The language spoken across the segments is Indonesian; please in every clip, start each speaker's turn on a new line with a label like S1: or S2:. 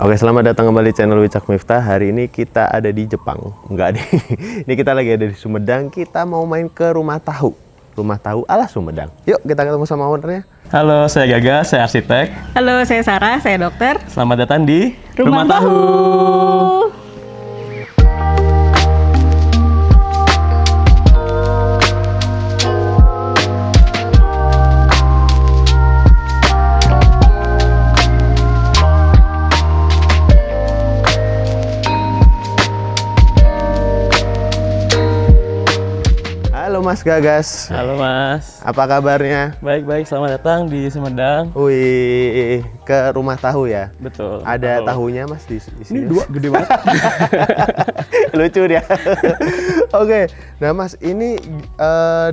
S1: Oke, selamat datang kembali di channel Wicak Miftah. Hari ini kita ada di Jepang. Enggak nih. Ini kita lagi ada di Sumedang. Kita mau main ke rumah tahu. Rumah tahu ala Sumedang. Yuk, kita ketemu sama ownernya.
S2: Halo, saya Gaga, saya arsitek.
S3: Halo, saya Sarah, saya dokter.
S2: Selamat datang di
S3: Rumah Tahu.
S1: Halo Mas Gagas.
S2: Halo Mas.
S1: Apa kabarnya?
S2: Baik-baik, selamat datang di Sumedang.
S1: Wih, ke rumah tahu ya?
S2: Betul.
S1: Ada
S2: betul.
S1: tahunya Mas di sini?
S2: Ini dua gede banget.
S1: Lucu dia. Oke, nah Mas, ini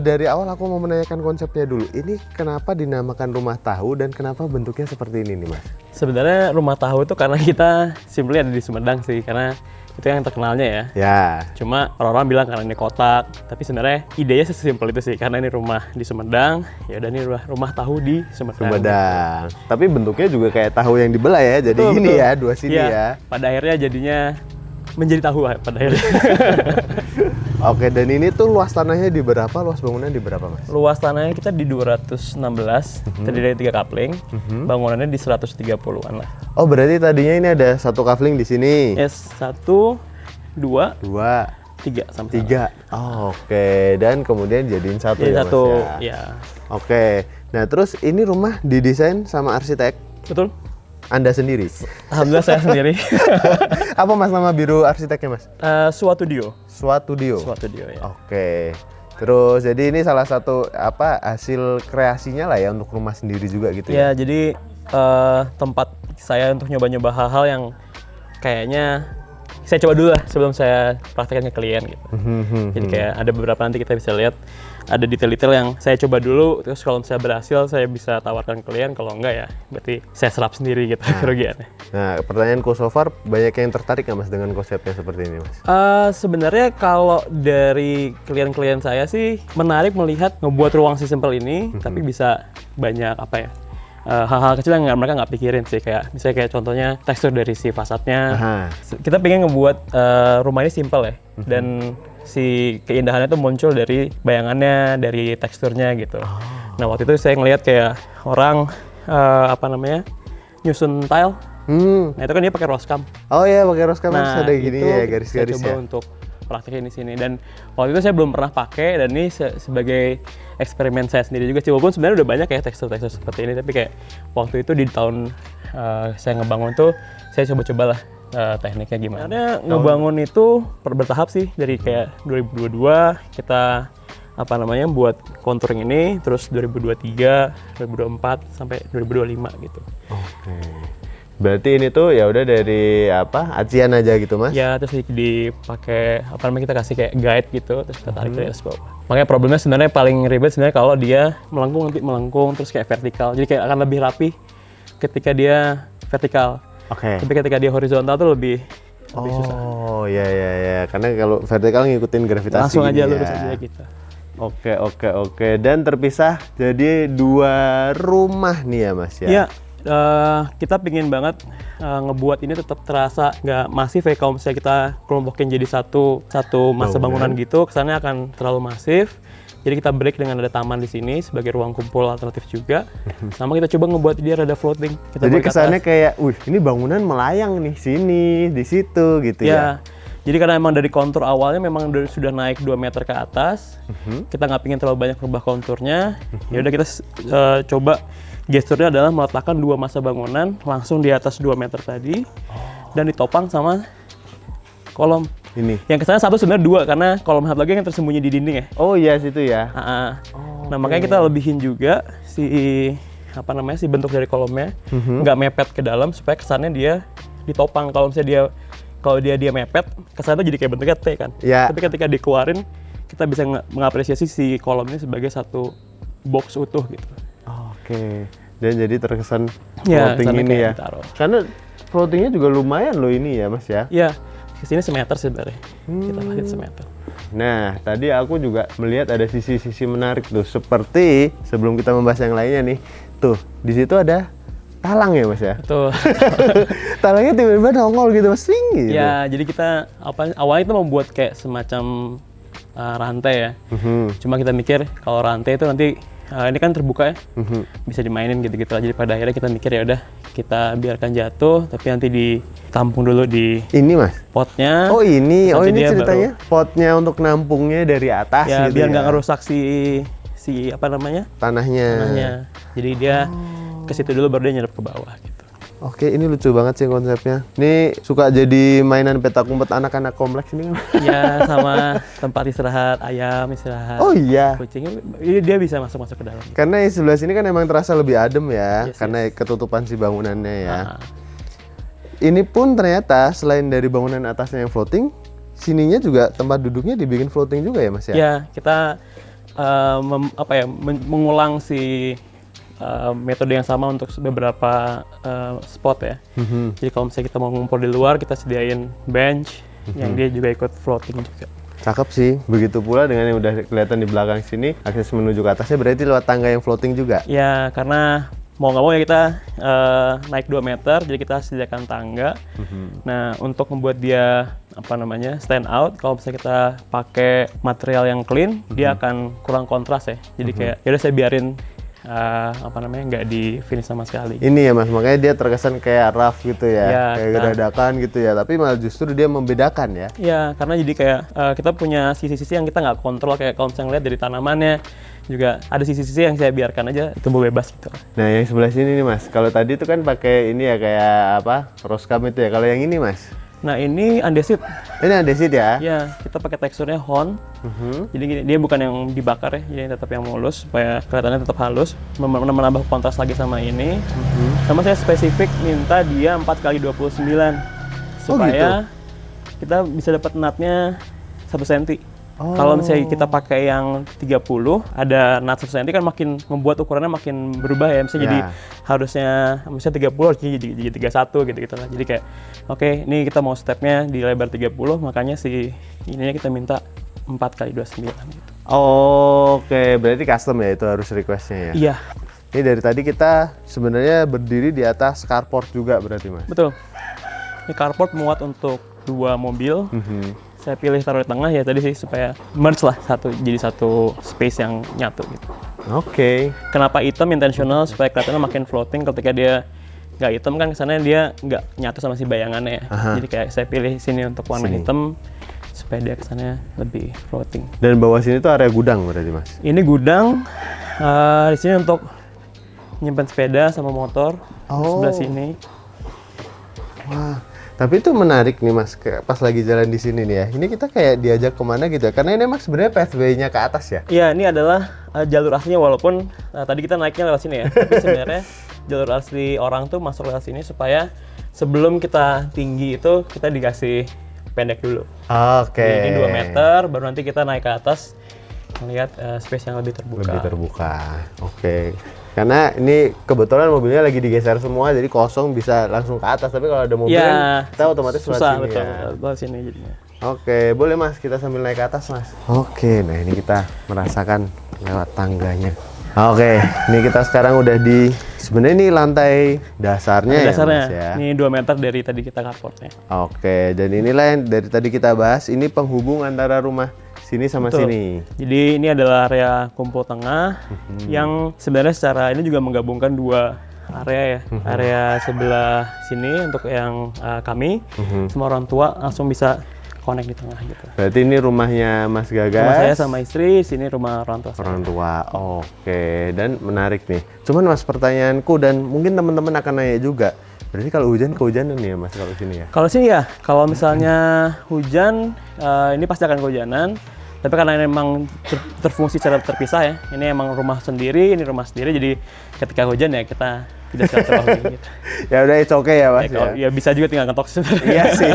S1: dari awal aku mau menanyakan konsepnya dulu. Ini kenapa dinamakan rumah tahu dan kenapa bentuknya seperti ini nih Mas?
S2: Sebenarnya rumah tahu itu karena kita simply ada di Sumedang sih, karena itu yang terkenalnya ya.
S1: Ya.
S2: Cuma orang-orang bilang karena ini kotak, tapi sebenarnya idenya sesimpel itu sih, karena ini rumah di Sumedang, ya udah ini rumah tahu di Sumedang.
S1: Sumedang. Tapi bentuknya juga kayak tahu yang dibelah ya. Jadi
S2: Betul,
S1: gini
S2: betul.
S1: ya, dua sini ya.
S2: Pada akhirnya jadinya menjadi tahu pada akhirnya.
S1: Oke, dan ini tuh luas tanahnya di berapa? Luas bangunan di berapa, Mas?
S2: Luas tanahnya kita di 216, terdiri dari 3 kapling, bangunannya di 130-an lah.
S1: Oh, berarti tadinya ini ada satu kafling di sini.
S2: S 1, 2,
S1: 2,
S2: 3 sampai
S1: 3. Oh, oke. Dan kemudian jadiin satu
S2: jadi
S1: ya,
S2: satu,
S1: Mas ya?
S2: ya.
S1: Oke. Nah, terus ini rumah didesain sama arsitek
S2: Betul.
S1: Anda sendiri?
S2: Alhamdulillah saya sendiri.
S1: Apa Mas nama biru arsiteknya, Mas?
S2: Suatudio.
S1: Suatudio.
S2: Suatudio ya.
S1: Oke. Terus jadi ini salah satu hasil kreasinya lah ya untuk rumah sendiri juga gitu ya.
S2: Ya, jadi tempat saya untuk nyoba-nyoba hal-hal yang kayaknya saya coba dulu lah sebelum saya praktekkan ke klien gitu. Jadi kayak ada beberapa nanti kita bisa lihat ada detail-detail yang saya coba dulu, terus kalau saya berhasil saya bisa tawarkan ke klien, kalau enggak ya berarti saya serap sendiri gitu kerugiannya.
S1: Nah, pertanyaanku so far banyak yang tertarik nggak Mas dengan konsepnya seperti ini, Mas?
S2: Sebenarnya kalau dari klien-klien saya sih menarik melihat ngebuat ruang sesimpel ini, tapi bisa banyak apa ya, hal-hal kecil yang mereka nggak pikirin sih, kayak misalnya kayak contohnya tekstur dari si fasadnya.
S1: Aha.
S2: Kita pengen ngebuat rumah ini simple ya, dan si keindahannya itu muncul dari bayangannya, dari teksturnya gitu. Nah, waktu itu saya ngelihat kayak orang nyusun tile. Nah, itu kan dia pakai Roskam.
S1: Oh iya, pakai Roskam
S2: Nah,
S1: ada gini
S2: itu
S1: ya,
S2: saya
S1: garis-garis
S2: coba
S1: ya.
S2: untuk praktekin di sini, dan waktu itu saya belum pernah pakai, dan ini sebagai eksperimen saya sendiri juga sih, walaupun sebenarnya udah banyak ya tekstur-tekstur seperti ini, tapi kayak waktu itu di tahun saya ngebangun tuh saya coba-cobalah tekniknya gimana. Karena ngebangun itu bertahap sih, dari kayak 2022 kita buat contouring ini, terus 2023, 2024 sampai 2025 gitu.
S1: Oke. Berarti ini tuh ya udah dari acian aja gitu, Mas?
S2: Ya, terus dipakai kita kasih kayak guide gitu, terus kita tarik dari atas bawah. Makanya problemnya sebenarnya paling ribet sebenarnya kalau dia melengkung terus kayak vertikal. Jadi kayak akan lebih rapi ketika dia vertikal.
S1: Oke.
S2: Tapi ketika dia horizontal tuh lebih susah.
S1: Oh, ya. Karena kalau vertikal ngikutin gravitasi
S2: Langsung aja
S1: gini
S2: lurus
S1: ya.
S2: aja gitu.
S1: Oke. Dan terpisah jadi 2 rumah nih ya, Mas ya?
S2: Iya, kita pingin banget ngebuat ini tetap terasa nggak masif ya. Kalau misalnya kita kelompokin jadi satu masa bangunan gitu, kesannya akan terlalu masif. Jadi kita break dengan ada taman di sini sebagai ruang kumpul alternatif juga. Sama kita coba ngebuat dia rada floating. Kita
S1: Jadi
S2: buat ke
S1: kesannya
S2: atas.
S1: kayak, ini bangunan melayang nih, sini, di situ gitu ya?
S2: Jadi karena emang dari kontur awalnya memang sudah naik 2 meter ke atas, kita nggak pingin terlalu banyak rubah konturnya. Ya udah kita coba gesturnya adalah meletakkan 2 masa bangunan langsung di atas 2 meter tadi, dan ditopang sama kolom.
S1: Ini?
S2: Yang kesannya satu sebenarnya 2, karena kolom satu lagi yang tersembunyi di dinding ya.
S1: Oh iya, situ ya?
S2: Nah, makanya kita lebihin juga si bentuk dari kolomnya, nggak mepet ke dalam supaya kesannya dia ditopang. Kalau misalnya dia mepet, kesannya jadi kayak bentuknya T kan.
S1: Ya.
S2: Tapi ketika dikeluarin, kita bisa mengapresiasi si kolom ini sebagai satu box utuh gitu.
S1: Oke. Dan jadi terkesan
S2: Ya,
S1: floating
S2: kesannya
S1: ini
S2: kayak
S1: ya?
S2: ditaruh.
S1: Karena floatingnya juga lumayan loh ini ya, Mas ya?
S2: Iya, kesini semeter sebenarnya. Kita pasang semeter.
S1: Nah, tadi aku juga melihat ada sisi-sisi menarik tuh. Seperti sebelum kita membahas yang lainnya nih, tuh di situ ada talang ya Mas ya?
S2: Betul.
S1: Talangnya tiba-tiba nongol gitu Mas, swing gitu.
S2: Ya, jadi kita awalnya itu membuat kayak semacam rantai ya. Cuma kita mikir kalau rantai itu nanti ini kan terbuka ya, bisa dimainin gitu-gitu aja. Jadi pada akhirnya kita mikir ya udah kita biarkan jatuh, tapi nanti ditampung dulu di
S1: Ini Mas?
S2: potnya.
S1: Oh ini,
S2: Nanti
S1: ini
S2: dia
S1: ceritanya potnya untuk nampungnya dari atas
S2: Ya
S1: gitu
S2: biar
S1: ya?
S2: nggak ngerusak si apa namanya tanahnya. Jadi dia ke situ dulu baru dia nyerap ke bawah gitu.
S1: Oke, ini lucu banget sih konsepnya. Ini suka jadi mainan petak umpet anak-anak kompleks ini kan?
S2: Ya sama tempat istirahat ayam, istirahat
S1: Oh iya.
S2: kucing, dia bisa masuk ke dalam.
S1: Karena di sebelah sini kan emang terasa lebih adem ya,
S2: Yes,
S1: karena ketutupan si bangunannya ya.
S2: Ah.
S1: Ini pun ternyata selain dari bangunan atasnya yang floating, sininya juga tempat duduknya dibikin floating juga ya Mas ya?
S2: Ya kita mengulang si metode yang sama untuk beberapa spot ya. Jadi kalau misalnya kita mau ngumpul di luar, kita sediain bench yang dia juga ikut floating juga.
S1: Cakep sih. Begitu pula dengan yang udah kelihatan di belakang sini, akses menuju ke atasnya berarti lewat tangga yang floating juga?
S2: Ya karena mau nggak mau ya kita naik 2 meter, jadi kita sediakan tangga. Nah untuk membuat dia stand out, kalau misalnya kita pakai material yang clean, dia akan kurang kontras ya. Jadi kayak yaudah saya biarin nggak di finish sama sekali.
S1: Ini ya Mas, makanya dia terkesan kayak rough gitu ya,
S2: Ya,
S1: kayak geradakan gitu ya, tapi malah justru dia membedakan ya.
S2: Ya, karena jadi kayak kita punya sisi-sisi yang kita nggak kontrol, kayak kalau misalnya ngeliat dari tanamannya, juga ada sisi-sisi yang saya biarkan aja tumbuh bebas gitu.
S1: Nah yang sebelah sini nih Mas, kalau tadi itu kan pakai ini ya kayak apa, rose cam itu ya, kalau yang ini Mas?
S2: Nah ini andesit.
S1: Ini andesit ya?
S2: Ya, kita pakai teksturnya hon. Jadi gini, dia bukan yang dibakar ya, jadi tetap yang mulus supaya kelihatannya tetap halus, menambah kontras lagi sama ini. Sama saya spesifik minta dia 4x29 supaya kita bisa dapat nutnya 1 cm. Kalau misalnya kita pakai yang 30, ada nut 1 cm kan makin membuat ukurannya makin berubah ya. Misalnya jadi harusnya misalnya 30 harus jadi 31 gitu lah. Jadi kayak oke, ini kita mau stepnya di lebar 30, makanya si ininya kita minta 4x29 gitu.
S1: Oke, berarti custom ya itu harus requestnya ya?
S2: Iya,
S1: Ini dari tadi kita sebenarnya berdiri di atas carport juga berarti Mas?
S2: betul. Ini carport muat untuk 2 mobil. Saya pilih taruh di tengah ya tadi sih supaya merge lah jadi satu space yang nyatu gitu.
S1: Oke.
S2: Kenapa hitam intentional supaya kelihatannya makin floating, ketika dia nggak hitam kan kesannya dia nggak nyatu sama si bayangannya ya. Jadi kayak saya pilih sini untuk warna hitam supaya dia kesannya lebih floating.
S1: Dan bawah sini tuh area gudang berarti Mas?
S2: Ini gudang, di sini untuk nyimpan sepeda sama motor. Sebelah sini.
S1: Wah, tapi itu menarik nih Mas, pas lagi jalan di sini nih ya. Ini kita kayak diajak kemana gitu ya? Karena ini emang sebenarnya pathway-nya ke atas ya?
S2: Iya, ini adalah jalur aslinya, walaupun tadi kita naiknya lewat sini ya. Tapi sebenarnya jalur asli orang tuh masuk lewat sini supaya sebelum kita tinggi itu kita dikasih pendek dulu.
S1: Oke.
S2: Jadi ini 2 meter, baru nanti kita naik ke atas melihat space yang lebih terbuka.
S1: Lebih terbuka. Oke. Karena ini kebetulan mobilnya lagi digeser semua, jadi kosong bisa langsung ke atas. Tapi kalau ada mobil
S2: Ya,
S1: kita otomatis lewat
S2: susah,
S1: sini
S2: betul,
S1: ya.
S2: lewat sini jadinya.
S1: Oke, boleh Mas, kita sambil naik ke atas Mas. Oke, nah ini kita merasakan lewat tangganya. Oke, ini kita sekarang udah di, sebenarnya ini lantai dasarnya,
S2: Dasarnya,
S1: ya Mas ya.
S2: ini 2 meter dari tadi kita carportnya.
S1: Oke, dan inilah yang dari tadi kita bahas, ini penghubung antara rumah sini sama
S2: Betul.
S1: sini.
S2: Jadi ini adalah area kumpul tengah yang sebenarnya secara ini juga menggabungkan 2 area ya. Area sebelah sini untuk yang kami, semua orang tua langsung bisa connect di tengah gitu.
S1: Berarti ini rumahnya Mas Gagas.
S2: Rumah saya sama istri, sini rumah orang tua saya.
S1: Orang tua. Oke, dan menarik nih. Cuman Mas, pertanyaanku dan mungkin teman-teman akan nanya juga. Berarti kalau hujan kehujanan nih ya Mas kalau sini ya?
S2: Kalau sini ya, kalau misalnya hujan, ini pasti akan kehujanan. Tapi karena ini memang terfungsi secara terpisah ya, ini emang rumah sendiri, ini rumah sendiri, jadi ketika hujan ya kita tidak silaturahmi gitu.
S1: Ya udah, it's okay ya Mas ya?
S2: Ya bisa juga tinggal ngetok sebenarnya.
S1: Iya sih,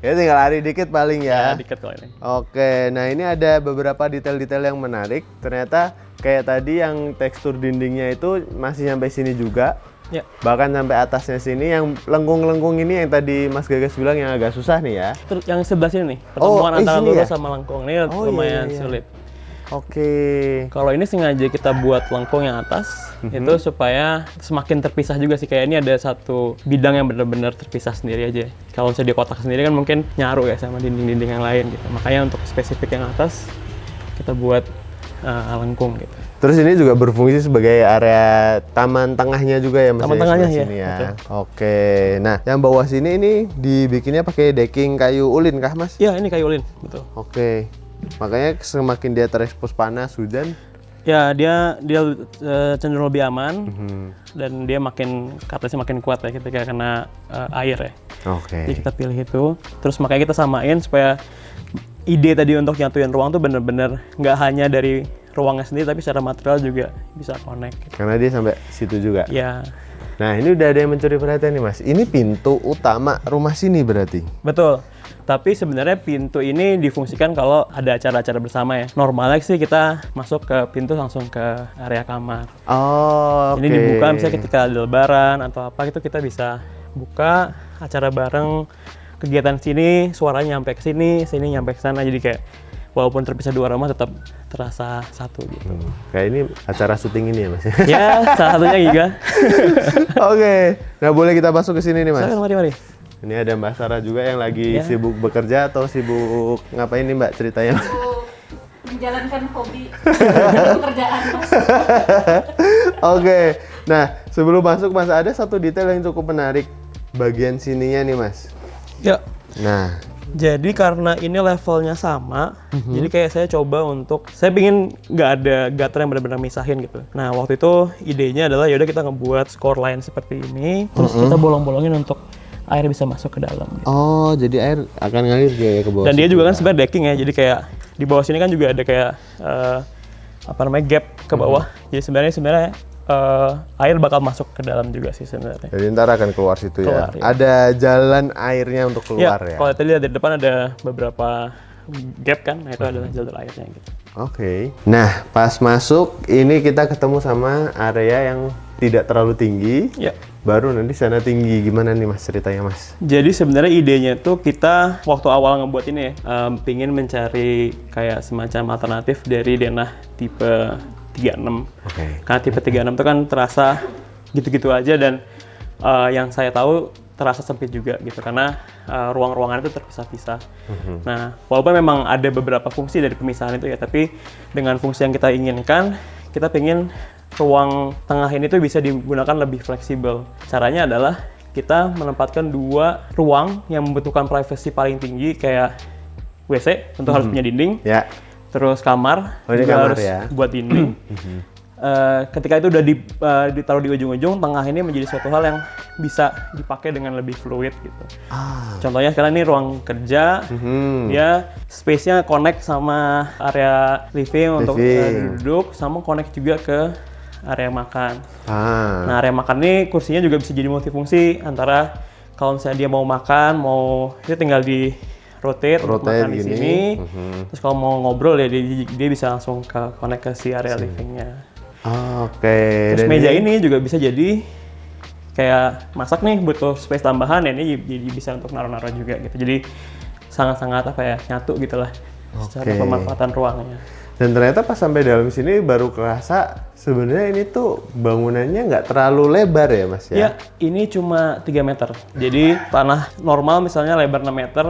S1: ya tinggal lari dikit paling ya.
S2: Dikit kalau ini.
S1: Oke, nah ini ada beberapa detail-detail yang menarik. Ternyata kayak tadi yang tekstur dindingnya itu masih sampai sini juga.
S2: Ya.
S1: Bahkan sampai atasnya sini, yang lengkung-lengkung ini yang tadi Mas Gagas bilang yang agak susah nih ya.
S2: Terus yang sebelah sini nih, pertemuan antara
S1: sini
S2: lurus
S1: ya?
S2: sama lengkung ini lumayan sulit.
S1: Oke.
S2: Kalau ini sengaja kita buat lengkung yang atas, itu supaya semakin terpisah juga sih. Kayak ini ada satu bidang yang benar-benar terpisah sendiri aja. Kalau misalnya di kotak sendiri kan mungkin nyaru ya sama dinding-dinding yang lain gitu. Makanya untuk spesifik yang atas, kita buat lengkung gitu.
S1: Terus ini juga berfungsi sebagai area taman tengahnya juga ya Mas?
S2: Taman
S1: ya,
S2: tengahnya,
S1: sebelah
S2: ya,
S1: sini ya.
S2: betul.
S1: Oke. Nah, yang bawah sini ini dibikinnya pakai decking kayu ulin kah Mas?
S2: Iya, ini kayu ulin, betul.
S1: Oke. Makanya semakin dia terekspos panas, hujan.
S2: Ya, dia cenderung lebih aman dan dia katanya makin kuat ya ketika kena air ya.
S1: Oke.
S2: Jadi kita pilih itu, terus makanya kita samain supaya ide tadi untuk nyatuin ruang tuh bener-bener nggak hanya dari ruangnya sendiri tapi secara material juga bisa connect. Gitu.
S1: Karena dia sampai situ juga.
S2: Ya,
S1: Nah, ini udah ada yang mencuri perhatian nih Mas. Ini pintu utama rumah sini berarti.
S2: betul. Tapi sebenarnya pintu ini difungsikan kalau ada acara-acara bersama ya. Normalnya sih kita masuk ke pintu langsung ke area kamar.
S1: Oh, oke.
S2: Ini dibuka misalnya ketika ada lebaran atau apa gitu kita bisa buka acara bareng, kegiatan sini, suaranya nyampe ke sini, sini nyampe ke sana. Jadi kayak walaupun terpisah dua rumah tetap terasa satu gitu.
S1: Kayak ini acara syuting ini ya Mas.
S2: Ya, salah satunya Giga.
S1: Oke. Nah, boleh kita masuk ke sini nih Mas.
S2: Silakan, mari.
S1: Ini ada Mbak Sarah juga yang lagi
S2: Ya.
S1: sibuk bekerja atau sibuk ngapain nih Mbak ceritanya?
S3: Menjalankan hobi pekerjaan Mas.
S1: Oke. Nah, sebelum masuk Mas, ada satu detail yang cukup menarik bagian sininya nih Mas.
S2: Ya.
S1: Nah,
S2: Jadi karena ini levelnya sama, jadi kayak saya coba saya pingin nggak ada gutter yang benar-benar misahin gitu. Nah waktu itu idenya adalah yaudah kita ngebuat score line seperti ini, terus kita bolong-bolongin untuk air bisa masuk ke dalam. Gitu.
S1: oh jadi air akan ngalir ya ke bawah.
S2: Dan dia
S1: situ.
S2: juga kan sebenarnya decking ya, jadi kayak di bawah sini kan juga ada kayak gap ke bawah. Jadi sebenarnya air bakal masuk ke dalam juga sih sebenarnya.
S1: Jadi ntar akan keluar situ
S2: Keluar,
S1: ya.
S2: ya.
S1: Ada jalan airnya untuk keluar ya.
S2: Kalau tadi lihat di depan ada beberapa gap kan, nah itu adalah jalur airnya gitu.
S1: Oke. Nah, pas masuk ini kita ketemu sama area yang tidak terlalu tinggi.
S2: Ya.
S1: Baru nanti sana tinggi. Gimana nih Mas ceritanya Mas?
S2: Jadi sebenarnya idenya tuh kita waktu awal ngebuat ini ya, pingin mencari kayak semacam alternatif dari denah tipe 36.
S1: Oke.
S2: Karena tipe 36 itu kan terasa gitu-gitu aja dan yang saya tahu terasa sempit juga gitu karena ruang-ruangan itu terpisah-pisah. Nah, walaupun memang ada beberapa fungsi dari pemisahan itu ya, tapi dengan fungsi yang kita inginkan, kita pengen ruang tengah ini tuh bisa digunakan lebih fleksibel. Caranya adalah kita menempatkan dua ruang yang membutuhkan privasi paling tinggi kayak WC, tentu harus punya dinding.
S1: Ya.
S2: Terus kamar,
S1: Oh, ini
S2: juga
S1: kamar
S2: harus
S1: ya.
S2: buat dinding. Ketika itu udah ditaruh di ujung-ujung, tengah ini menjadi suatu hal yang bisa dipakai dengan lebih fluid gitu. Contohnya sekarang ini ruang kerja, dia space-nya connect sama area living untuk duduk, sama connect juga ke area makan. Nah, area makan ini kursinya juga bisa jadi multifungsi antara kalau misalnya dia mau makan, itu tinggal di rotate untuk makan di
S1: gini.
S2: sini. Terus kalau mau ngobrol ya dia bisa langsung connect ke si area livingnya.
S1: Oke.
S2: Terus
S1: Dan
S2: meja ini juga bisa jadi kayak masak nih butuh space tambahan ya, ini jadi bisa untuk naruh-naruh juga gitu. Jadi sangat-sangat nyatu gitulah secara pemanfaatan ruangnya.
S1: Dan ternyata pas sampai dalam sini baru kerasa sebenarnya ini tuh bangunannya nggak terlalu lebar ya Mas ya?
S2: Ya, ini cuma 3 meter. Jadi tanah normal misalnya lebar 6 meter,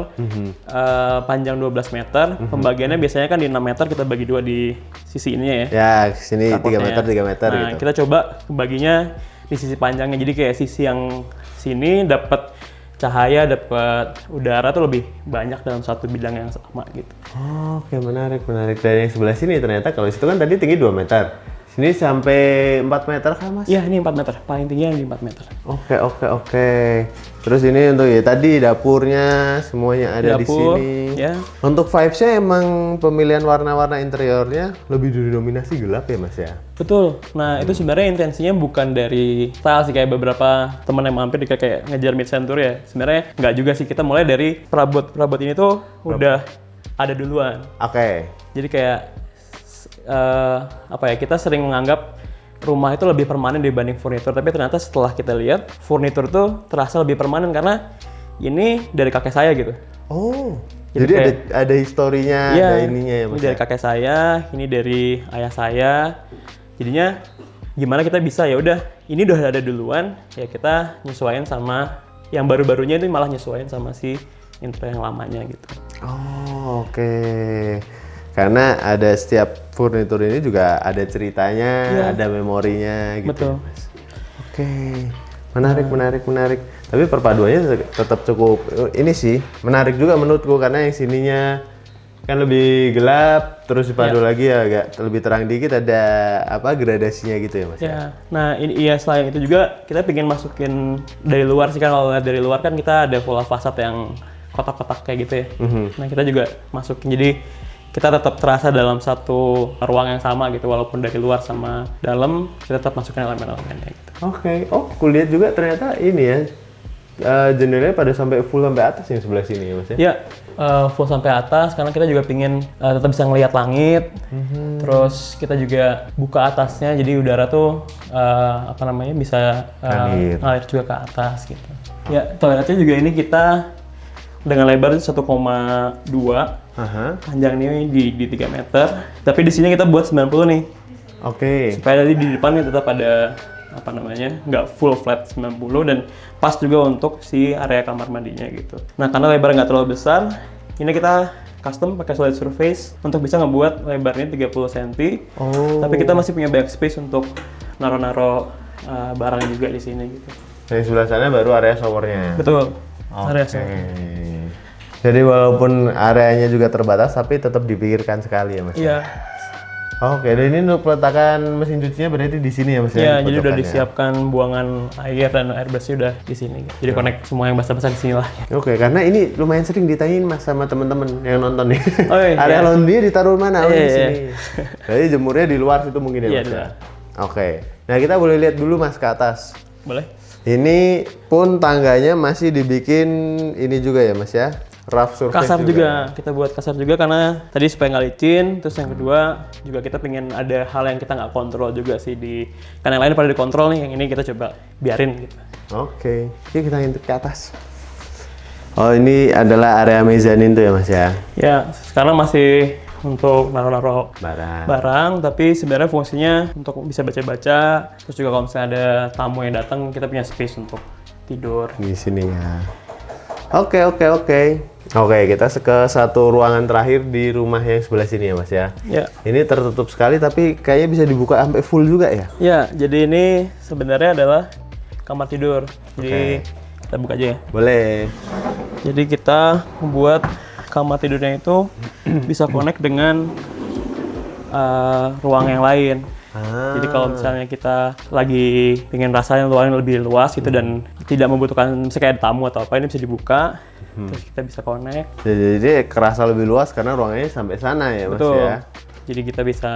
S2: panjang 12 meter. Pembagiannya biasanya kan di 6 meter kita bagi dua di sisi ininya ya.
S1: Ya, sini 3
S2: Carportnya.
S1: meter, 3 meter
S2: Nah,
S1: gitu.
S2: kita coba baginya di sisi panjangnya. Jadi kayak sisi yang sini dapat cahaya, dapat udara tuh lebih banyak dalam satu bidang yang sama gitu.
S1: Oke, menarik. Dan yang sebelah sini ternyata kalau situ kan tadi tinggi 2 meter. Sini sampai 4 meter kan Mas?
S2: Iya, ini 4 meter. Paling tinggi yang di 4 meter.
S1: Oke. Terus ini untuk ya tadi dapurnya semuanya ada
S2: Dapur,
S1: di sini.
S2: ya.
S1: Untuk vibes-nya emang pemilihan warna-warna interiornya lebih didominasi gelap ya Mas ya?
S2: Betul. Nah, itu sebenarnya intensinya bukan dari style sih, kayak beberapa teman yang mampir kayak ngejar mid century ya. Sebenarnya nggak juga sih, kita mulai dari perabot ini tuh udah ada duluan.
S1: Oke.
S2: Jadi kayak kita sering menganggap rumah itu lebih permanen dibanding furnitur, tapi ternyata setelah kita lihat furnitur tuh terasa lebih permanen karena ini dari kakek saya gitu.
S1: Oh. Jadi
S2: kayak,
S1: ada historinya,
S2: iya,
S1: ada ininya ya Mas.
S2: ini dari kakek saya, ini dari ayah saya. Jadinya gimana kita bisa, ya udah ini udah ada duluan, ya kita nyesuaiin sama yang baru-barunya itu, malah nyesuaiin sama si intro yang lamanya gitu.
S1: Oh, oke. Karena ada setiap furnitur ini juga ada ceritanya,
S2: Iya.
S1: ada memorinya gitu.
S2: Betul.
S1: Ya, Mas. Oke. Menarik. Tapi perpaduannya tetap cukup ini sih, menarik juga menurutku karena yang sininya kan lebih gelap, terus dipadu lagi ya agak lebih terang dikit, ada apa gradasinya gitu ya Mas.
S2: Ya, nah ini iya, selain itu juga kita pengen masukin dari luar sih kan, kalau lihat dari luar kan kita ada full fasad yang kotak-kotak kayak gitu ya. Nah kita juga masukin, jadi kita tetap terasa dalam satu ruang yang sama gitu, walaupun dari luar sama dalam kita tetap masukin elemen-elemennya gitu.
S1: Oke. Oh, kulihat juga ternyata ini ya. Jendelanya pada full sampai atas yang sebelah sini ya Mas ya.
S2: Ya, full sampai atas karena kita juga pingin tetap bisa ngelihat langit. Terus kita juga buka atasnya, jadi udara tuh apa namanya bisa ngalir juga ke atas gitu. Ya, toiletnya juga ini kita dengan lebar 1,2, panjang ini di 3 meter. Tapi di sini kita buat 90 nih.
S1: Oke.
S2: Supaya tadi di depan tetap ada apa namanya, nggak full flat 90 dan pas juga untuk si area kamar mandinya gitu. Nah karena lebar nggak terlalu besar, ini kita custom pakai solid surface untuk bisa ngebuat lebarnya 30 cm. Tapi kita masih punya banyak space untuk naro-naro barang juga di sini gitu.
S1: Yang sebelah sana baru area showernya.
S2: Betul. Area
S1: Oke.
S2: shower.
S1: Jadi walaupun areanya juga terbatas, tapi tetap dipikirkan sekali ya Mas.
S2: Iya.
S1: Oke, dan ini untuk peletakan mesin cucinya berarti di sini ya Mas?
S2: Iya, jadi udah
S1: dipojokannya?
S2: disiapkan buangan air dan air bersih udah di sini. Jadi connect semua yang basah-basah di sini lah.
S1: Oke, karena ini lumayan sering ditanyain Mas sama teman-teman yang nonton nih.
S2: Oh, iya.
S1: Area laundry ditaruh mana? Oh, di
S2: Iya,
S1: sini. Jadi jemurnya di luar situ mungkin ya
S2: Iya,
S1: Mas?
S2: di
S1: ya?
S2: luar.
S1: Oke. Nah, kita boleh lihat dulu Mas ke atas.
S2: Boleh?
S1: Ini pun tangganya masih dibikin ini juga ya Mas ya? Rough surface
S2: Kasar juga, kita buat kasar juga karena tadi supaya nggak licin. Terus yang kedua juga kita pengen ada hal yang kita nggak kontrol juga sih kan yang lain pada dikontrol nih, yang ini kita coba biarin gitu.
S1: Oke, yuk kita ngintip ke atas. Oh, ini adalah area mezanin tuh ya Mas ya?
S2: Ya, sekarang masih untuk naruh-naruh
S1: Barang.
S2: barang, tapi sebenarnya fungsinya untuk bisa baca-baca. Terus juga kalau misalnya ada tamu yang datang, kita punya space untuk tidur.
S1: Di sini ya. Oke. Oke, kita ke satu ruangan terakhir di rumah yang sebelah sini ya Mas ya?
S2: Ya.
S1: Ini tertutup sekali tapi kayaknya bisa dibuka sampai full juga ya?
S2: Ya, jadi ini sebenarnya adalah kamar tidur. Jadi kita buka aja ya.
S1: Boleh.
S2: Jadi kita membuat kamar tidurnya itu bisa connect dengan ruang yang lain. Jadi kalau misalnya kita lagi pengen rasanya ruangan lebih luas gitu dan tidak membutuhkan misalnya kayak ada tamu atau apa, ini bisa dibuka, terus kita bisa connect.
S1: Jadi kerasa lebih luas karena ruangannya sampai sana ya Mas
S2: Betul.
S1: ya?
S2: Jadi kita bisa,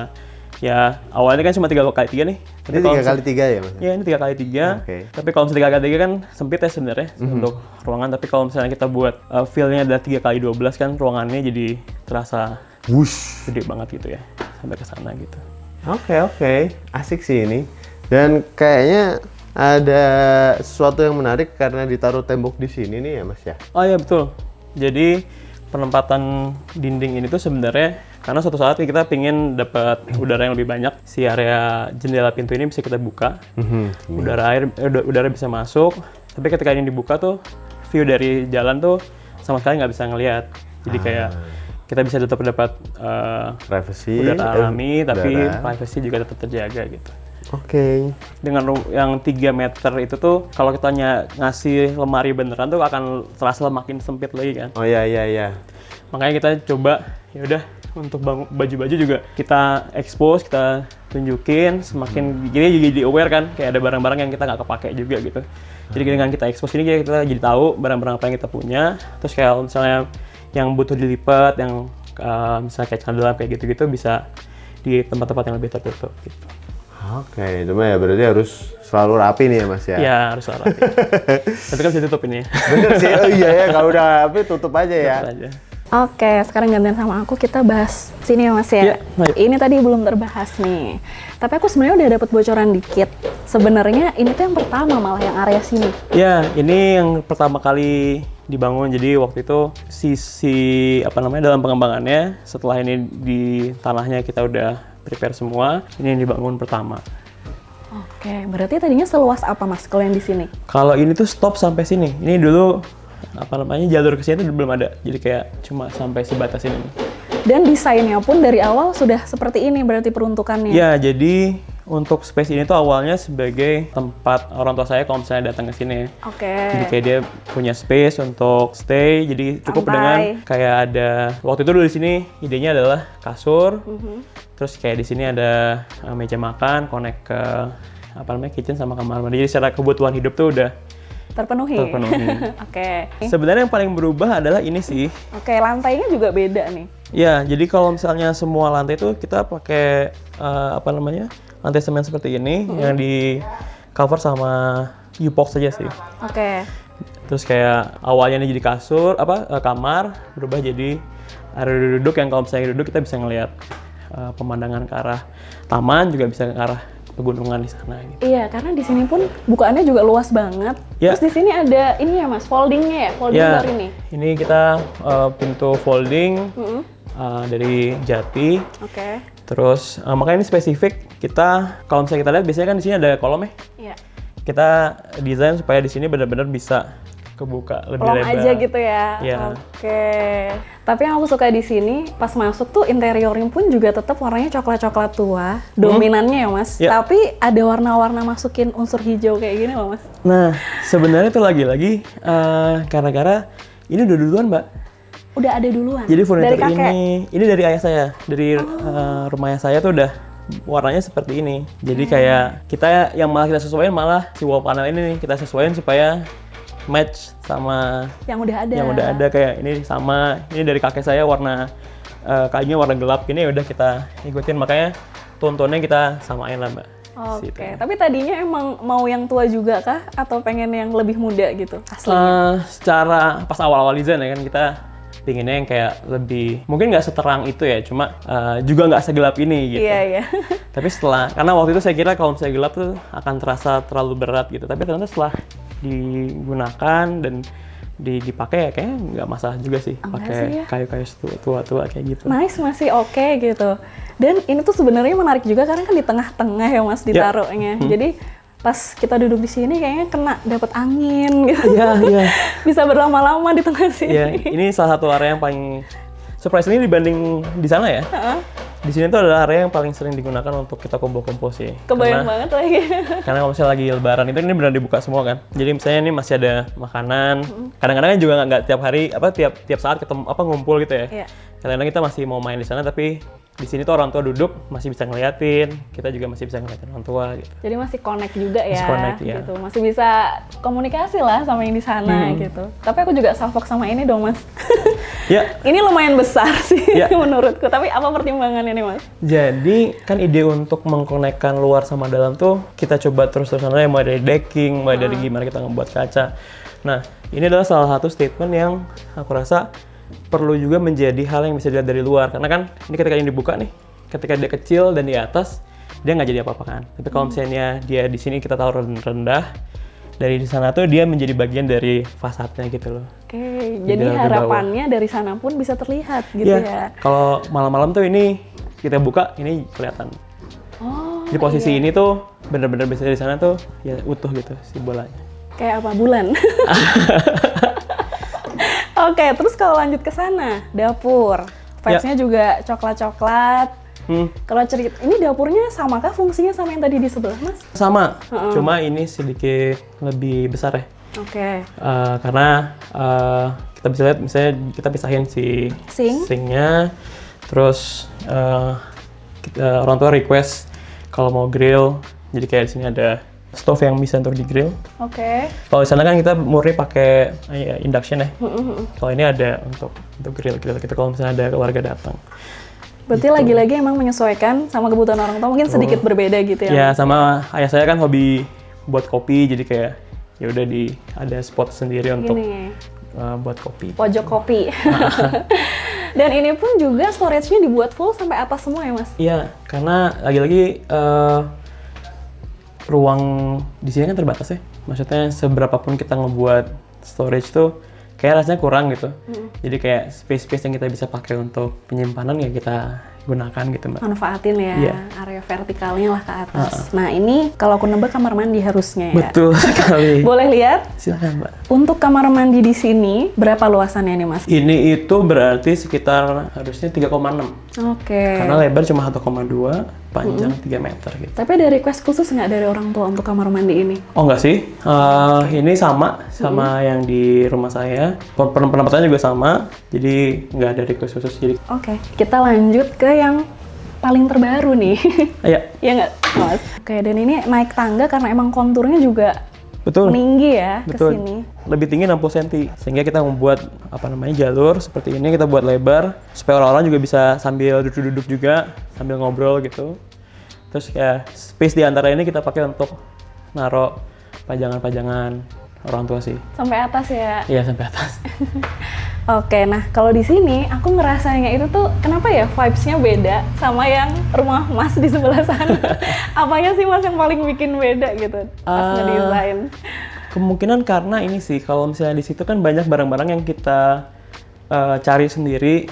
S2: ya awalnya kan cuma 3x3 nih.
S1: Ini 3x3 ya Mas?
S2: Ya ini 3x3.
S1: Oke.
S2: Tapi kalau misalnya 3x3 kan sempit ya sebenarnya untuk ruangan. Tapi kalau misalnya kita buat feel-nya adalah 3x12 kan ruangannya jadi terasa
S1: Wush.
S2: gede banget gitu ya sampai ke sana gitu.
S1: Oke. Asik sih ini. Dan kayaknya ada sesuatu yang menarik karena ditaruh tembok di sini nih ya Mas ya?
S2: Oh iya betul. Jadi penempatan dinding ini tuh sebenarnya karena suatu saat kita pingin dapat udara yang lebih banyak, si area jendela pintu ini bisa kita buka, udara bisa masuk. Tapi ketika ini dibuka tuh view dari jalan tuh sama sekali nggak bisa ngelihat. Jadi kayak kita bisa tetap dapat
S1: Privacy.
S2: udara alami, tapi
S1: udara.
S2: privacy juga tetap terjaga gitu.
S1: Oke.
S2: Dengan yang 3 meter itu tuh kalau kita ngasih lemari beneran tuh akan terasa makin sempit lagi kan.
S1: Oh iya.
S2: Makanya kita coba ya udah untuk baju-baju juga kita expose, kita tunjukin semakin gini jadi aware kan, kayak ada barang-barang yang kita nggak kepake juga gitu. Jadi dengan kita expose ini kita jadi tahu barang-barang apa yang kita punya. Terus kayak misalnya yang butuh dilipat, yang misalnya kayak celana dalam kayak gitu-gitu bisa di tempat-tempat yang lebih tertutup gitu.
S1: Oke, cuma ya berarti harus selalu rapi nih ya Mas ya?
S2: Iya, harus rapi. Tapi kan bisa tutup ini ya.
S1: Bener sih, oh iya ya, kalau udah rapi tutup aja ya.
S2: Tutup aja.
S4: Oke, sekarang gantian sama aku, kita bahas sini ya Mas ya.
S2: Iya, ayo.
S4: Ini tadi belum terbahas nih. Tapi aku sebenarnya udah dapat bocoran dikit. Sebenarnya ini tuh yang pertama malah yang area sini.
S2: Ya, ini yang pertama kali dibangun. Jadi waktu itu sisi dalam pengembangannya setelah ini di tanahnya kita udah prepare semua, ini yang dibangun pertama.
S4: Oke, berarti tadinya seluas apa Mas kalau yang di sini?
S2: Kalau ini tuh stop sampai sini. Ini dulu jalur ke sini tuh belum ada. Jadi kayak cuma sampai sebatas ini.
S4: Dan desainnya pun dari awal sudah seperti ini berarti peruntukannya.
S2: Ya, jadi untuk space ini tuh awalnya sebagai tempat orang tua saya kalau misalnya datang ke sini.
S4: Oke.
S2: Jadi kayak dia punya space untuk stay. Jadi cukup
S4: Santai.
S2: dengan kayak ada waktu itu dulu di sini idenya adalah kasur. Terus kayak di sini ada meja makan, connect ke kitchen sama kamar mandi. Jadi secara kebutuhan hidup tuh udah
S4: Terpenuhi. Oke.
S2: Sebenarnya yang paling berubah adalah ini sih.
S4: Oke, lantainya juga beda nih.
S2: Ya, jadi kalau misalnya semua lantai itu kita pakai lantai semen seperti ini yang di cover sama U-box saja sih.
S4: Oke.
S2: Terus kayak awalnya ini jadi kasur, kamar, berubah jadi area duduk yang kalau misalnya duduk kita bisa ngelihat pemandangan ke arah taman, juga bisa ke arah pegunungan di sana gitu.
S4: Iya, karena di sini pun bukaannya juga luas banget.
S2: Ya.
S4: Terus di sini ada ini ya Mas, foldingnya ya, folding bar ini.
S2: Ini kita pintu folding dari jati.
S4: Oke.
S2: Terus makanya ini spesifik kita kalau misalnya kita lihat biasanya kan di sini ada kolom ya.
S4: Iya.
S2: Kita desain supaya di sini benar-benar bisa kebuka lebih
S4: Long
S2: lebar.
S4: aja gitu ya.
S2: Iya.
S4: Oke. Tapi yang aku suka di sini pas masuk tuh interiornya pun juga tetap warnanya coklat-coklat tua, dominannya ya Mas.
S2: Ya.
S4: Tapi ada warna-warna masukin unsur hijau kayak gini loh Mas.
S2: Nah, sebenarnya itu lagi-lagi gara-gara ini udah duluan, Mbak.
S4: Udah ada duluan.
S2: Jadi furniture
S4: dari kakek.
S2: ini dari ayah saya, dari rumah ayah saya tuh udah warnanya seperti ini. Jadi kayak kita yang malah kita sesuaiin malah si wall panel ini nih kita sesuaiin supaya match sama
S4: Yang udah ada.
S2: yang udah ada. Kayak ini sama, ini dari kakek saya warna kayunya warna gelap gini, udah kita ikutin, makanya tontonnya kita samain lah Mbak.
S4: Oke,
S2: Situ.
S4: tapi tadinya emang mau yang tua juga kah? Atau pengen yang lebih muda gitu aslinya?
S2: Secara pas awal-awal desain ya kan kita pinginnya yang kayak lebih, mungkin nggak seterang itu ya, cuma juga nggak segelap ini gitu.
S4: Iya, iya.
S2: Tapi karena waktu itu saya kira kalau misalnya gelap tuh akan terasa terlalu berat gitu. Tapi ternyata setelah digunakan dan dipakai ya kayaknya nggak masalah juga sih.
S4: Enggak
S2: Pakai
S4: sih ya.
S2: kayu-kayu tua-tua kayak gitu.
S4: Nice, masih oke gitu. Dan ini tuh sebenarnya menarik juga karena kan di tengah-tengah ya Mas ditaruhnya. Jadi pas kita duduk di sini kayaknya kena dapat angin gitu.
S2: Iya, iya.
S4: Bisa berlama-lama di tengah sini.
S2: Iya, ini salah satu area yang paling surprisingly dibanding di sana ya. Di sini tuh adalah area yang paling sering digunakan untuk kita kumpul-kumpul sih.
S4: Kebayang banget lagi.
S2: Karena kalau misalnya lagi lebaran itu ini benar dibuka semua kan. Jadi misalnya ini masih ada makanan. Kadang-kadang kan juga nggak tiap hari tiap saat ketemu ngumpul gitu ya.
S4: Iya.
S2: Kadang-kadang kita masih mau main di sana tapi di sini tuh orang tua duduk masih bisa ngeliatin, kita juga masih bisa ngeliatin orang tua gitu.
S4: Jadi masih connect juga ya.
S2: Masih connect, ya.
S4: Gitu. Masih bisa komunikasi lah sama yang di sana gitu. Tapi aku juga salfok sama ini dong Mas.
S2: Ya.
S4: Ini lumayan besar sih
S2: Ya.
S4: menurutku. Tapi apa pertimbangannya nih Mas?
S2: Jadi kan ide untuk mengkonekkan luar sama dalam tuh kita coba terus-terusan aja, mulai dari decking, mulai dari gimana kita ngebuat kaca. Nah, ini adalah salah satu statement yang aku rasa perlu juga menjadi hal yang bisa dilihat dari luar. Karena kan ini ketika ini dibuka nih, ketika dia kecil dan di atas, dia nggak jadi apa-apa kan. Tapi kalau misalnya dia di sini kita taruh rendah, dari di sana tuh dia menjadi bagian dari fasadnya gitu loh.
S4: Oke, jadi
S2: Di bawah.
S4: harapannya dari sana pun bisa terlihat gitu ya.
S2: Kalau malam-malam tuh ini kita buka, ini kelihatan.
S4: Oh,
S2: Di posisi ini tuh bener-bener bisa dari sana tuh ya utuh gitu si bolanya.
S4: kayak apa bulan? Oke, terus kalau lanjut ke sana, dapur. Vibes-nya juga coklat-coklat. Kalau cerita, ini dapurnya samakah fungsinya sama yang tadi di sebelah, Mas?
S2: Sama, cuma ini sedikit lebih besar ya.
S4: Oke.
S2: Karena kita bisa lihat misalnya kita pisahin si
S4: Sink.
S2: sinknya, terus orang tua request kalau mau grill, jadi kayak di sini ada stove yang bisa untuk di grill.
S4: Oke.
S2: Kalau di sana kan kita murni pakai induction ya. Kalau ini ada untuk grill gitu kalau misalnya ada keluarga datang.
S4: Berarti lagi-lagi emang menyesuaikan sama kebutuhan orang tua, mungkin sedikit berbeda gitu ya?
S2: Ya sama ayah saya kan hobi buat kopi, jadi kayak ya udah ada spot sendiri untuk
S4: Gini,
S2: buat kopi.
S4: pojok kopi. Dan ini pun juga storage-nya dibuat full sampai atas semua ya, Mas?
S2: Iya, karena lagi-lagi ruang di sini kan terbatas ya. Maksudnya seberapapun kita ngebuat storage tuh kayak rasanya kurang gitu. Jadi kayak space yang kita bisa pakai untuk penyimpanan ya kita gunakan gitu Mbak.
S4: Manfaatin ya
S2: Iya.
S4: area vertikalnya lah ke atas. Nah ini kalau aku nebak kamar mandi harusnya ya.
S2: Betul sekali.
S4: Boleh lihat?
S2: Silakan Mbak.
S4: Untuk kamar mandi di sini berapa luasannya nih Mas?
S2: Ini itu berarti sekitar harusnya 3,6.
S4: Oke.
S2: Karena lebar cuma 1,2, panjang 3 meter gitu.
S4: Tapi ada request khusus nggak dari orang tua untuk kamar mandi ini?
S2: Oh enggak sih, ini sama yang di rumah saya. Penempatannya juga sama, jadi nggak ada request khusus. Jadi,
S4: Oke, kita lanjut ke yang paling terbaru nih.
S2: ya
S4: Ya nggak, Mas? Oke, dan ini naik tangga karena emang konturnya juga
S2: betul.
S4: meninggi ya ke
S2: Betul.
S4: sini.
S2: Lebih tinggi 60 cm. Sehingga kita membuat jalur seperti ini, kita buat lebar supaya orang-orang juga bisa sambil duduk-duduk juga, sambil ngobrol gitu. Terus ya space di antara ini kita pakai untuk naruh pajangan-pajangan orang tua sih.
S4: Sampai atas ya.
S2: Iya, sampai atas.
S4: Oke, nah kalau di sini aku ngerasanya itu tuh kenapa ya vibes-nya beda sama yang rumah Mas di sebelah sana. Apanya sih Mas yang paling bikin beda gitu pas ngedesain?
S2: Kemungkinan karena ini sih, kalau misalnya di situ kan banyak barang-barang yang kita cari sendiri,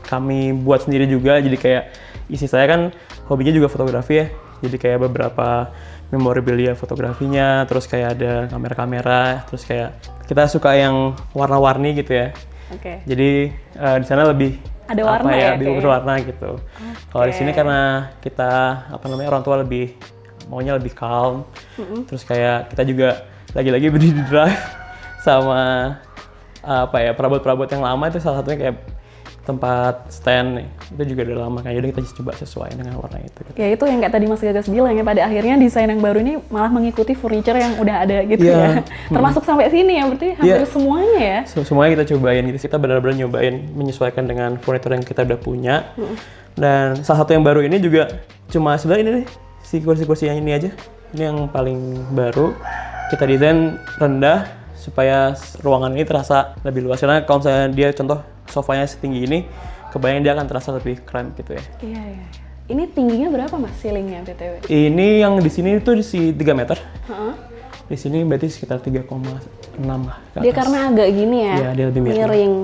S2: kami buat sendiri juga. Jadi kayak isi saya kan hobinya juga fotografi ya. Jadi kayak beberapa memorabilia fotografinya, terus kayak ada kamera-kamera, terus kayak kita suka yang warna-warni gitu ya.
S4: Oke.
S2: Jadi di sana lebih
S4: Ada warna ya,
S2: lebih
S4: kayaknya?
S2: berwarna gitu. Kalau di sini karena kita orang tua lebih maunya lebih calm. Terus kayak kita juga lagi-lagi berdiri di drive sama perabot-perabot yang lama itu salah satunya kayak tempat stand nih. Itu juga udah lama kan, jadi kita coba sesuaiin dengan warna itu.
S4: Ya itu yang kayak tadi Mas Gagas bilang ya, pada akhirnya desain yang baru ini malah mengikuti furniture yang udah ada gitu
S2: Iya.
S4: ya. Termasuk sampai sini ya, berarti hampir
S2: Iya.
S4: semuanya ya.
S2: Semuanya kita cobain gitu. Kita benar-benar nyobain menyesuaikan dengan furniture yang kita udah punya. Dan salah satu yang baru ini juga cuma sebenarnya ini nih, si kursi-kursi yang ini aja. Ini yang paling baru. Kita desain rendah supaya ruangan ini terasa lebih luas. Karena kalau misalnya dia contoh sofanya setinggi ini, kebayang dia akan terasa lebih keren gitu ya.
S4: Iya, iya. Ini tingginya berapa Mas ceilingnya BTW?
S2: Ini yang di sini itu di 3 meter.
S4: Heeh.
S2: Di sini berarti sekitar 3,6 lah ke
S4: Dia
S2: atas.
S4: karena agak gini ya,
S2: Iya, dia lebih miring.
S4: miring.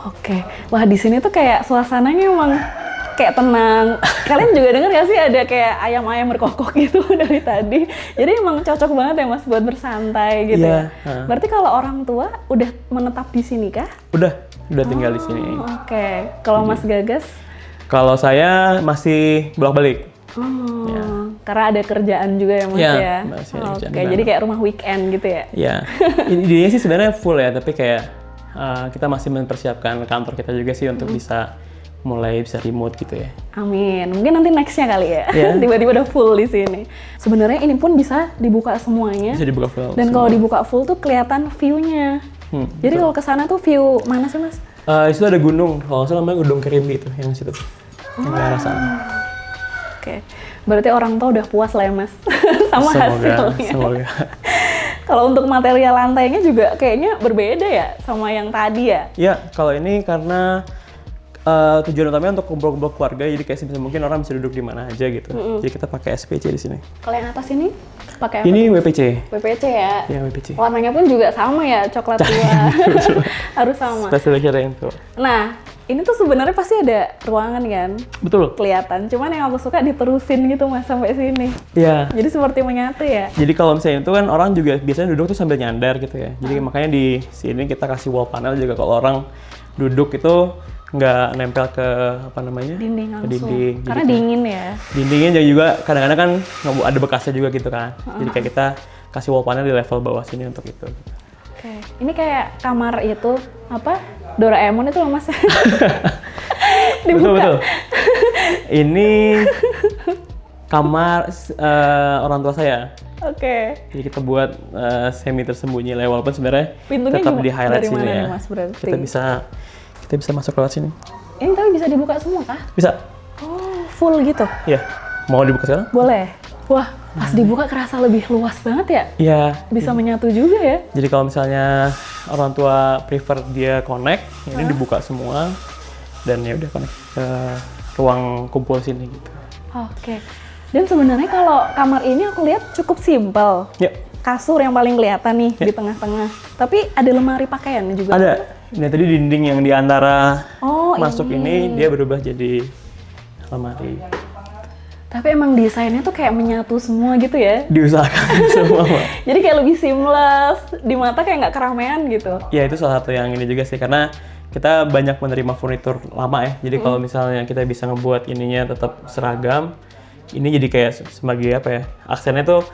S4: Oke, wah di sini tuh kayak suasananya emang kayak tenang. Kalian juga denger gak sih ada kayak ayam-ayam berkokok gitu dari tadi. Jadi emang cocok banget ya Mas buat bersantai gitu
S2: Iya,
S4: ya. Berarti kalau orang tua udah menetap di sini kah?
S2: Udah tinggal di sini.
S4: Oke, kalau Mas Gagas?
S2: Kalau saya masih bolak-balik.
S4: Oh, karena ada kerjaan juga ya Mas
S2: Iya,
S4: ya?
S2: masih ada kerjaan
S4: Oke,
S2: di
S4: jadi
S2: mana.
S4: kayak rumah weekend gitu ya?
S2: Ya, idenya sih sebenarnya full ya, tapi kayak kita masih mempersiapkan kantor kita juga sih untuk bisa mulai bisa remote gitu ya.
S4: Amin. Mungkin nanti next-nya kali ya.
S2: Iya.
S4: Tiba-tiba udah full di sini. Sebenarnya ini pun bisa dibuka semuanya.
S2: Bisa dibuka full.
S4: Dan kalau dibuka full tuh kelihatan view-nya. Jadi kalau ke sana tuh view mana sih Mas?
S2: Di situ ada gunung, kalau nggak salah namanya Gunung Kerimbi itu, yang situ, yang ke arah sana.
S4: Oke. Berarti orang tua udah puas lah ya Mas sama hasilnya.
S2: Semoga.
S4: Kalau untuk material lantainya juga kayaknya berbeda ya sama yang tadi ya.
S2: Ya, kalau ini karena tujuan utamanya untuk kumpul-kumpul keluarga, jadi kayak sebisa mungkin orang bisa duduk di mana aja gitu. Jadi kita pakai SPC di sini.
S4: Kalau yang atas ini pakai apa?
S2: Ini WPC.
S4: WPC ya.
S2: Ya, WPC.
S4: Warnanya pun juga sama ya, coklat tua. Harus sama.
S2: Special edition itu.
S4: Nah, ini tuh sebenarnya pasti ada ruangan kan?
S2: Betul.
S4: Kelihatan. Cuman yang aku suka diterusin gitu Mas sampai sini.
S2: Ya.
S4: Jadi seperti menyatu ya.
S2: Jadi kalau misalnya itu kan orang juga biasanya duduk tuh sambil nyandar gitu ya. Jadi makanya di sini kita kasih wall panel juga kalau orang duduk itu nggak nempel ke
S4: Dinding
S2: ke
S4: langsung.
S2: dinding.
S4: Karena
S2: Jadi
S4: dingin ya.
S2: dindingnya juga kadang-kadang kan ada bekasnya juga gitu kan. Jadi kayak kita kasih wall panel di level bawah sini untuk itu.
S4: Oke. Ini kayak kamar itu apa? Doraemon itu loh Mas. Dibuka.
S2: Betul. Ini kamar orang tua saya.
S4: Oke.
S2: Jadi kita buat semi tersembunyi lah, walaupun sebenarnya
S4: Pintunya
S2: tetap
S4: gimana?
S2: di highlight
S4: Dari
S2: sini
S4: mana
S2: ya.
S4: nih, Mas, berarti?
S2: Kita bisa masuk lewat sini.
S4: Ini tapi bisa dibuka semua kah?
S2: Bisa?
S4: Oh, full gitu.
S2: Iya. Mau dibuka sekarang?
S4: Boleh. Wah, pas dibuka kerasa lebih luas banget ya.
S2: Iya.
S4: Bisa menyatu juga ya.
S2: Jadi kalau misalnya orang tua prefer dia connect, ini dibuka semua dan ya udah connect ke ruang kumpul sini gitu.
S4: Oke. Dan sebenarnya kalau kamar ini aku lihat cukup simpel.
S2: Ya.
S4: kasur yang paling kelihatan nih di tengah-tengah. Tapi ada lemari pakaian juga.
S2: Ada. Ini tadi dinding yang di antara
S4: Oh,
S2: masuk ini dia berubah jadi lemari.
S4: Tapi emang desainnya tuh kayak menyatu semua gitu ya.
S2: Diusahakan semua, Mbak.
S4: Jadi kayak lebih seamless, di mata kayak nggak keramaian gitu.
S2: Ya itu salah satu yang ini juga sih, karena kita banyak menerima furnitur lama ya. Jadi kalau misalnya kita bisa ngebuat ininya tetap seragam, ini jadi kayak sebagai apa ya, aksennya tuh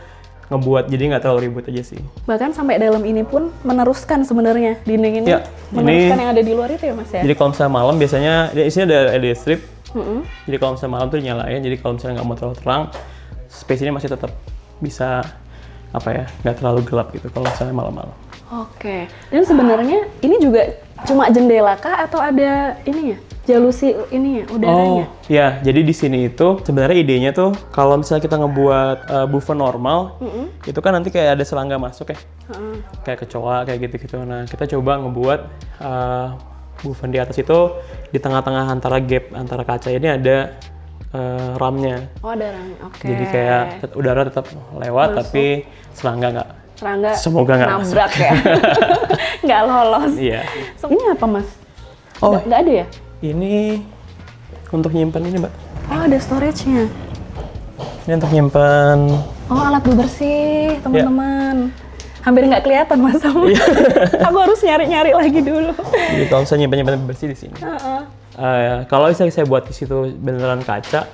S2: ngebuat jadi nggak terlalu ribut aja sih.
S4: Bahkan sampai dalam ini pun meneruskan sebenarnya dinding ini.
S2: Ya,
S4: meneruskan
S2: ini-
S4: yang ada di luar itu ya Mas ya?
S2: Jadi kalau misalnya malam biasanya, di sini ada LED strip.
S4: Mm-mm.
S2: Jadi kalau misalnya malam tuh dinyalain, jadi kalau misalnya nggak mau terlalu terang, space ini masih tetap bisa apa ya, nggak terlalu gelap gitu kalau misalnya malam-malam.
S4: Oke. Dan sebenarnya ini juga cuma jendela kah atau ada ininya? Jalusi ininya, udaranya?
S2: Ya, jadi di sini itu sebenarnya idenya tuh kalau misalnya kita ngebuat buffet normal, itu kan nanti kayak ada serangga masuk ya,
S4: Heeh.
S2: kayak kecoa kayak gitu-gitu. Nah, kita coba ngebuat buffet di atas itu di tengah-tengah antara gap antara kaca ini ada ramnya.
S4: Oh, ada rangnya. Oke.
S2: Jadi kayak udara tetap lewat, tapi serangga nggak.
S4: serangga
S2: Semoga nggak masuk.
S4: nabrak ya. Nggak lolos.
S2: Iya.
S4: Ini apa Mas?
S2: Oh.
S4: Nggak ada ya?
S2: Ini untuk nyimpan ini, Mbak.
S4: Oh, ada storage-nya.
S2: Ini untuk nyimpan.
S4: Oh, alat bebersih,
S2: Ya.
S4: teman-teman. Hampir nggak kelihatan Mas sama.
S2: Iya.
S4: Aku harus nyari-nyari lagi dulu.
S2: Jadi kalau misalnya nyimpan bersih di sini.
S4: Heeh.
S2: Kalau misalnya saya buat di situ beneran kaca,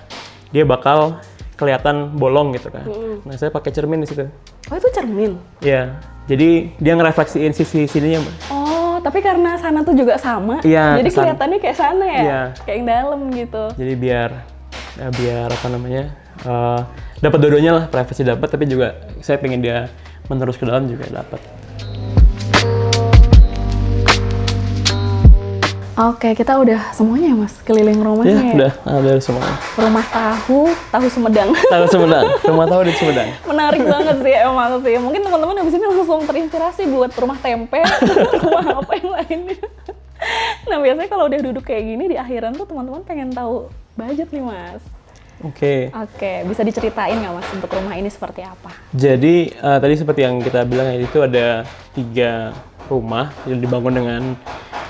S2: dia bakal kelihatan bolong gitu kan. Nah, saya pakai cermin di situ.
S4: Oh, itu cermin.
S2: Iya. Jadi dia ngerefleksiin sisi sininya, Mbak.
S4: Oh, tapi karena sana tuh juga sama.
S2: Iya,
S4: Jadi
S2: kesana.
S4: kelihatannya kayak sana ya.
S2: Iya.
S4: Kayak yang dalam gitu.
S2: Jadi biar apa namanya? Dapat dua-duanya lah, privacy dapat, tapi juga saya pengen dia menerus ke dalam juga dapat.
S4: Oke, kita udah semuanya ya Mas, keliling rumahnya.
S2: Ya, udah ada semua.
S4: Rumah tahu Sumedang.
S2: Tahu Sumedang, rumah tahu di Sumedang.
S4: Menarik banget sih emang sih. Mungkin teman-teman habis ini langsung terinspirasi buat rumah tempe, rumah apa yang lainnya. Nah, biasanya kalau udah duduk kayak gini di akhiran tuh teman-teman pengen tahu budget nih Mas.
S2: Oke.
S4: Oke, bisa diceritain nggak Mas untuk rumah ini seperti apa?
S2: Jadi tadi seperti yang kita bilang ya, itu ada 3 rumah yang dibangun dengan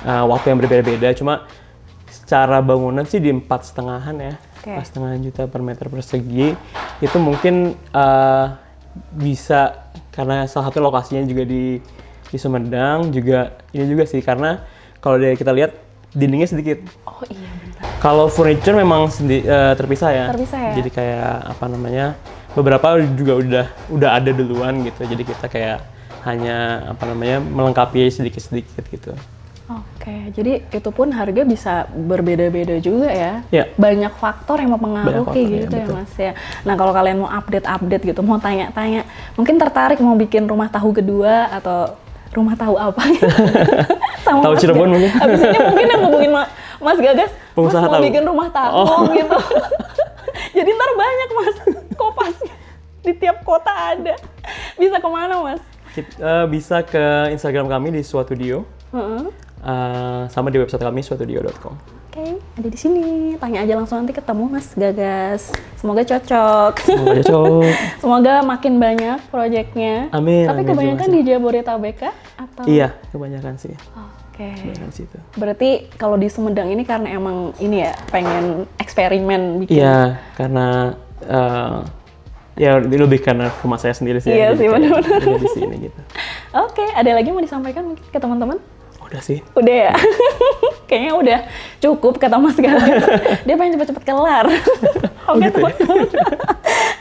S2: waktu yang berbeda-beda. Cuma secara bangunan sih di 4,5-an ya,
S4: Oke.
S2: 4,5 juta per meter persegi. Itu mungkin bisa karena salah satu lokasinya juga di Sumedang, juga ini juga sih karena kalau dari kita lihat dindingnya sedikit.
S4: Oh iya benar.
S2: Kalau furniture memang terpisah ya.
S4: Terpisah ya?
S2: Jadi kayak apa namanya, beberapa juga udah ada duluan gitu. Jadi kita kayak hanya apa namanya melengkapi sedikit-sedikit gitu.
S4: Oke, jadi itu pun harga bisa berbeda-beda juga ya.
S2: Ya.
S4: Banyak faktor yang mempengaruhi
S2: Banyak faktor,
S4: gitu
S2: ya,
S4: ya
S2: betul.
S4: Mas ya. Nah, kalau kalian mau update gitu, mau tanya-tanya, mungkin tertarik mau bikin rumah tahu kedua atau rumah tahu apa gitu. Sama
S2: Tahu
S4: Mas
S2: Cirebon
S4: Gagas.
S2: mungkin.
S4: Habis ini mungkin yang hubungin Mas Gagas,
S2: Pengusaha
S4: Mas mau
S2: tahu.
S4: bikin rumah tahu
S2: Oh.
S4: gitu. Jadi ntar banyak Mas, Kopasnya di tiap kota ada. Bisa kemana Mas?
S2: Bisa ke Instagram kami di Swatudio,
S4: Heeh.
S2: sama di website kami swatudio.com.
S4: Oke, ada di sini. Tanya aja langsung nanti ketemu Mas Gagas. Semoga cocok.
S2: Semoga cocok.
S4: Semoga makin banyak proyeknya.
S2: Amin,
S4: Tapi
S2: amin,
S4: kebanyakan
S2: terima
S4: di Jabodetabek kah? Atau?
S2: Iya, kebanyakan sih.
S4: Oke.
S2: Kebanyakan situ.
S4: Berarti kalau di Sumedang ini karena emang ini ya pengen eksperimen bikin.
S2: Iya, karena ya lebih karena rumah saya sendiri sih.
S4: Iya
S2: jadi
S4: sih,
S2: kayak
S4: benar-benar.
S2: udah di sini gitu.
S4: Oke, ada lagi mau disampaikan mungkin ke teman-teman?
S2: Udah sih.
S4: Udah ya? Kayaknya udah cukup kata Mas Gagas. Dia pengen cepet-cepet kelar. Oke
S2: gitu ya?
S4: teman-teman.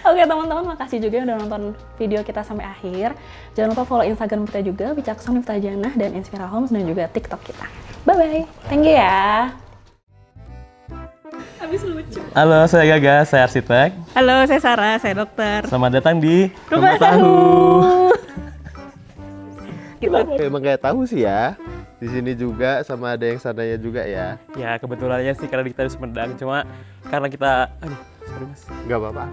S4: Oke teman-teman, makasih juga udah nonton video kita sampai akhir. Jangan lupa follow Instagram kita juga, Wicakson Miftajanah dan Inspira Homes, dan juga TikTok kita. Bye-bye. Thank you ya. Habis lucu.
S2: Halo, saya Gagas, saya arsitek.
S4: Halo, saya Sarah, saya dokter.
S2: Selamat datang di
S4: Rumah Tahu.
S1: Emang kayak tahu sih ya. Di sini juga sama ada yang sananya juga ya.
S2: Ya kebetulannya sih karena kita di Sumedang, cuma karena kita, aduh sorry mas.
S1: Nggak apa-apa.